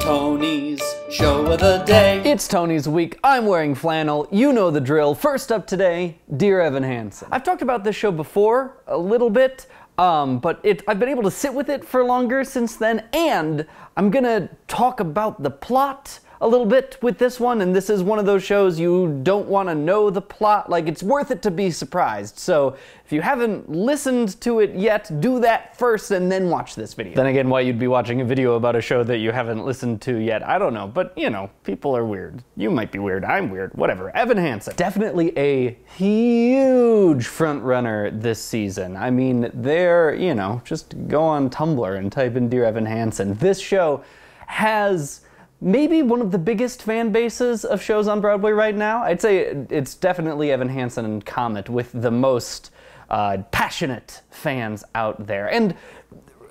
Tony's show of the day. It's Tony's week. I'm wearing flannel. You know the drill. First up today, Dear Evan Hansen. I've talked about this show before a little bit, but I've been able to sit with it for longer since then, and I'm gonna talk about the plot a little bit with this one, and this is one of those shows you don't want to know the plot. Like, it's worth it to be surprised. So if you haven't listened to it yet, do that first and then watch this video. Then again, why you'd be watching a video about a show that you haven't listened to yet, I don't know. But, you know, people are weird. You might be weird. I'm weird. Whatever. Evan Hansen. Definitely a huge front runner this season. I mean, they're, you know, just go on Tumblr and type in Dear Evan Hansen. This show has maybe one of the biggest fan bases of shows on Broadway right now. I'd say it's definitely Evan Hansen and Comet with the most passionate fans out there. And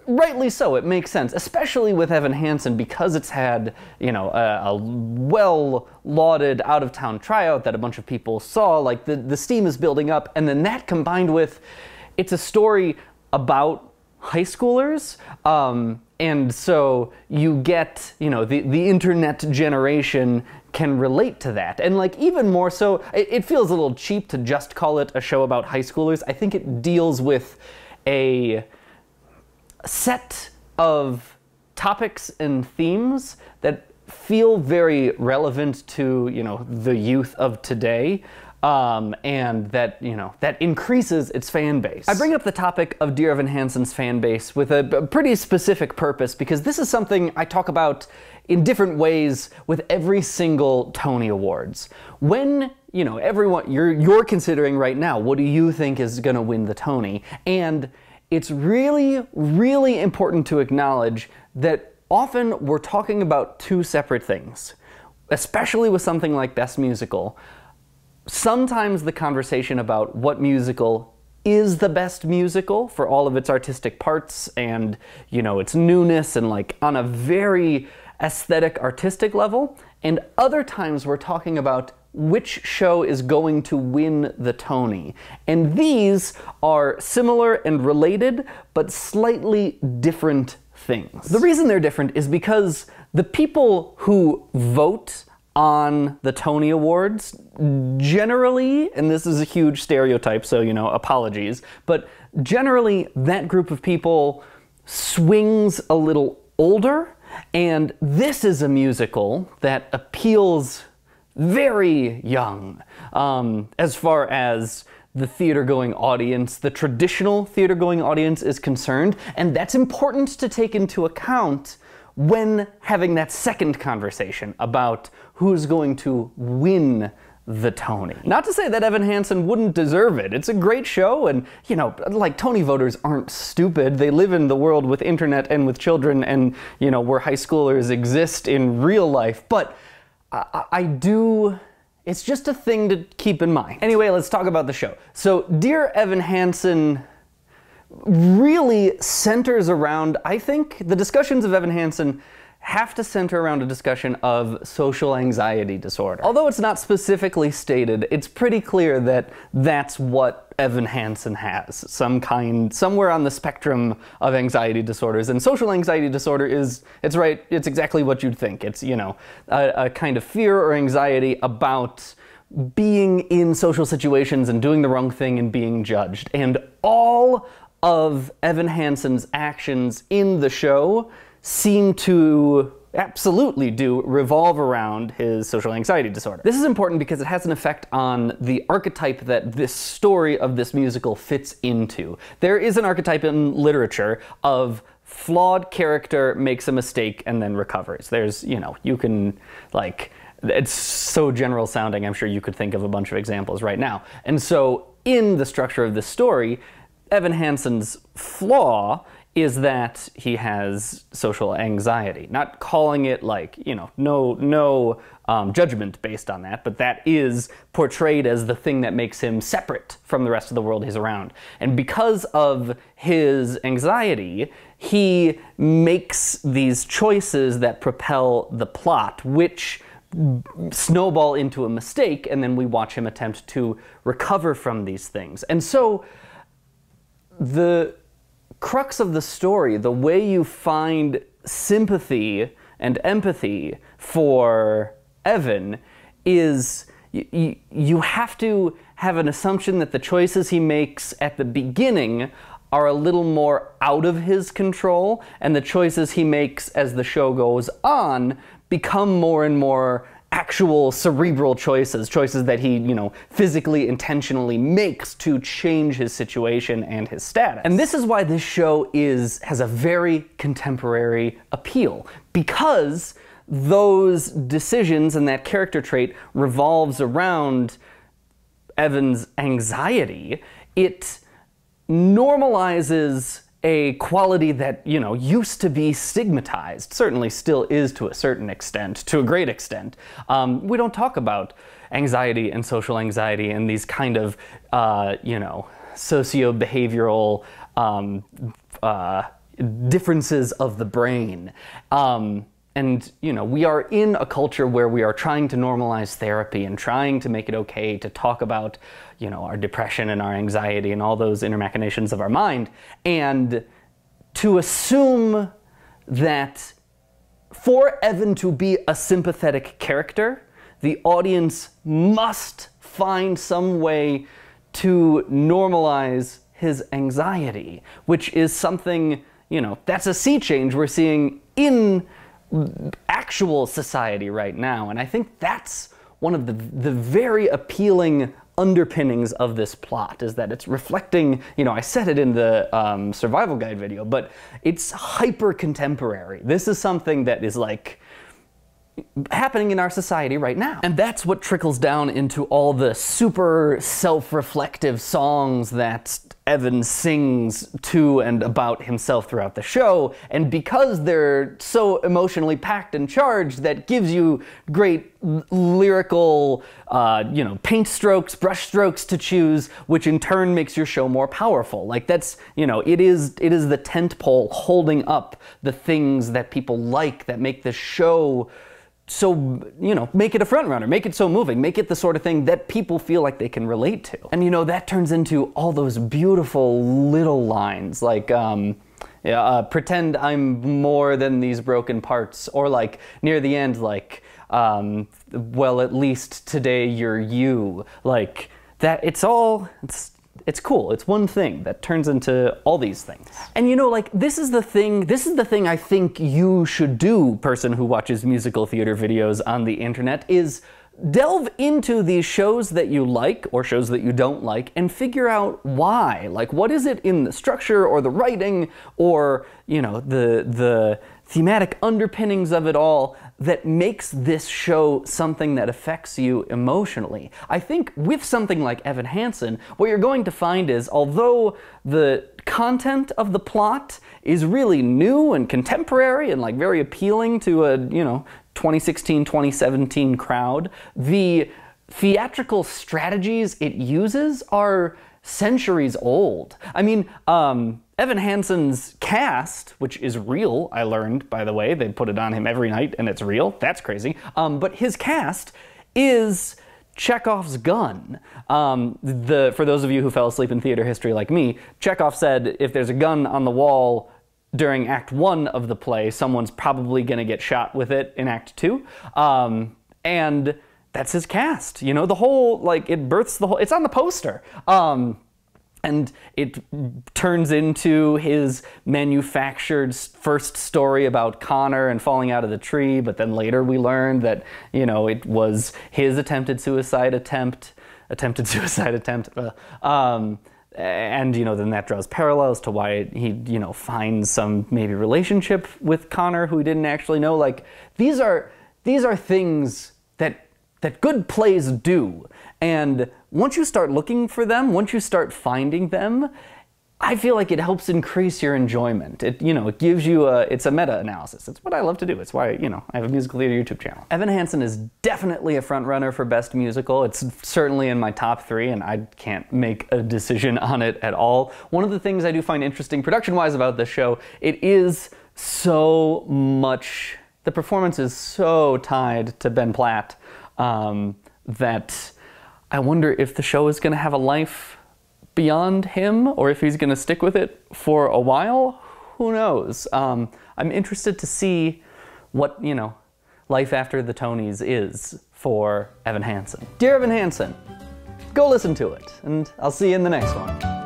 rightly so, it makes sense, especially with Evan Hansen, because it's had, you know, a well-lauded out-of-town tryout that a bunch of people saw. Like, the steam is building up, and then that combined with, it's a story about high schoolers, and so you get, you know, the internet generation can relate to that. And like, even more so, it feels a little cheap to just call it a show about high schoolers. I think it deals with a set of topics and themes that feel very relevant to, you know, the youth of today. And that, you know, that increases its fan base. I bring up the topic of Dear Evan Hansen's fan base with a pretty specific purpose, because this is something I talk about in different ways with every single Tony Awards. When, you know, everyone, you're considering right now, what do you think is gonna win the Tony? And it's really, really important to acknowledge that often we're talking about two separate things, especially with something like Best Musical. Sometimes the conversation about what musical is the best musical for all of its artistic parts and, you know, its newness and like on a very aesthetic artistic level, and other times we're talking about which show is going to win the Tony. And these are similar and related, but slightly different things. The reason they're different is because the people who vote on the Tony Awards generally, and this is a huge stereotype, so, you know, apologies, but generally that group of people swings a little older, and this is a musical that appeals very young, as far as the theater-going audience, the traditional theater-going audience is concerned, and that's important to take into account when having that second conversation about who's going to win the Tony. Not to say that Evan Hansen wouldn't deserve it. It's a great show, and, you know, like, Tony voters aren't stupid. They live in the world with internet and with children and, you know, where high schoolers exist in real life. But I do, it's just a thing to keep in mind. Anyway, let's talk about the show. So, Dear Evan Hansen really centers around, I think, the discussions of Evan Hansen have to center around a discussion of social anxiety disorder. Although it's not specifically stated, it's pretty clear that that's what Evan Hansen has. Somewhere on the spectrum of anxiety disorders. And social anxiety disorder is, it's exactly what you'd think. It's, you know, a kind of fear or anxiety about being in social situations and doing the wrong thing and being judged. And all of Evan Hansen's actions in the show seem to absolutely revolve around his social anxiety disorder. This is important because it has an effect on the archetype that this story of this musical fits into. There is an archetype in literature of flawed character makes a mistake and then recovers. There's, you know, you can, like, it's so general sounding, I'm sure you could think of a bunch of examples right now. And so in the structure of this story, Evan Hansen's flaw is that he has social anxiety. Not calling it, like, you know, no judgment based on that, but that is portrayed as the thing that makes him separate from the rest of the world he's around. And because of his anxiety, he makes these choices that propel the plot, which snowball into a mistake, and then we watch him attempt to recover from these things. And so the crux of the story, the way you find sympathy and empathy for Evan is you have to have an assumption that the choices he makes at the beginning are a little more out of his control, and the choices he makes as the show goes on become more and more actual cerebral choices that he, physically, intentionally makes to change his situation and his status. And this is why this show has a very contemporary appeal, because those decisions and that character trait revolves around Evan's anxiety. It normalizes a quality that, used to be stigmatized, certainly still is to a certain extent, to a great extent. We don't talk about anxiety and social anxiety and these kind of, socio-behavioral differences of the brain. And, we are in a culture where we are trying to normalize therapy and trying to make it okay to talk about, our depression and our anxiety and all those inner machinations of our mind. And to assume that for Evan to be a sympathetic character, the audience must find some way to normalize his anxiety, which is something, that's a sea change we're seeing in actual society right now. And I think that's one of the very appealing underpinnings of this plot, is that it's reflecting, I said it in the survival guide video, but it's hyper contemporary. This is something that is like happening in our society right now. And that's what trickles down into all the super self-reflective songs that Evan sings to and about himself throughout the show. And because they're so emotionally packed and charged, that gives you great lyrical, paint strokes, brush strokes to choose, which in turn makes your show more powerful. Like that's, it is the tent pole holding up the things that people like, that make the show so, make it a front runner, make it so moving, make it the sort of thing that people feel like they can relate to. And that turns into all those beautiful little lines like, pretend I'm more than these broken parts, or like near the end, like, well, at least today you're you. Like that, it's cool. It's one thing that turns into all these things. And this is the thing I think you should do, person who watches musical theater videos on the internet, is delve into these shows that you like or shows that you don't like and figure out why. Like, what is it in the structure or the writing or, the thematic underpinnings of it all that makes this show something that affects you emotionally. I think with something like Evan Hansen, what you're going to find is, although the content of the plot is really new and contemporary and like very appealing to a, 2016, 2017 crowd, the theatrical strategies it uses are centuries old. I mean, Evan Hansen's cast, which is real, I learned, by the way, they put it on him every night and it's real, that's crazy, but his cast is Chekhov's gun. For those of you who fell asleep in theater history like me, Chekhov said if there's a gun on the wall during Act 1 of the play, someone's probably gonna get shot with it in Act 2. And that's his cast. The whole, like, it births the whole, it's on the poster. And it turns into his manufactured first story about Connor and falling out of the tree, but then later we learned that, it was his attempted suicide attempt. And, then that draws parallels to why he, finds some maybe relationship with Connor who he didn't actually know. Like, these are things that good plays do. And once you start looking for them, once you start finding them, I feel like it helps increase your enjoyment. It gives you it's a meta-analysis. It's what I love to do. It's why, I have a musical theater YouTube channel. Evan Hansen is definitely a front runner for Best Musical. It's certainly in my top 3, and I can't make a decision on it at all. One of the things I do find interesting production-wise about this show, it is so much, the performance is so tied to Ben Platt, that I wonder if the show is going to have a life beyond him, or if he's going to stick with it for a while. Who knows? I'm interested to see what, you know, life after the Tonys is for Evan Hansen. Dear Evan Hansen, go listen to it, and I'll see you in the next one.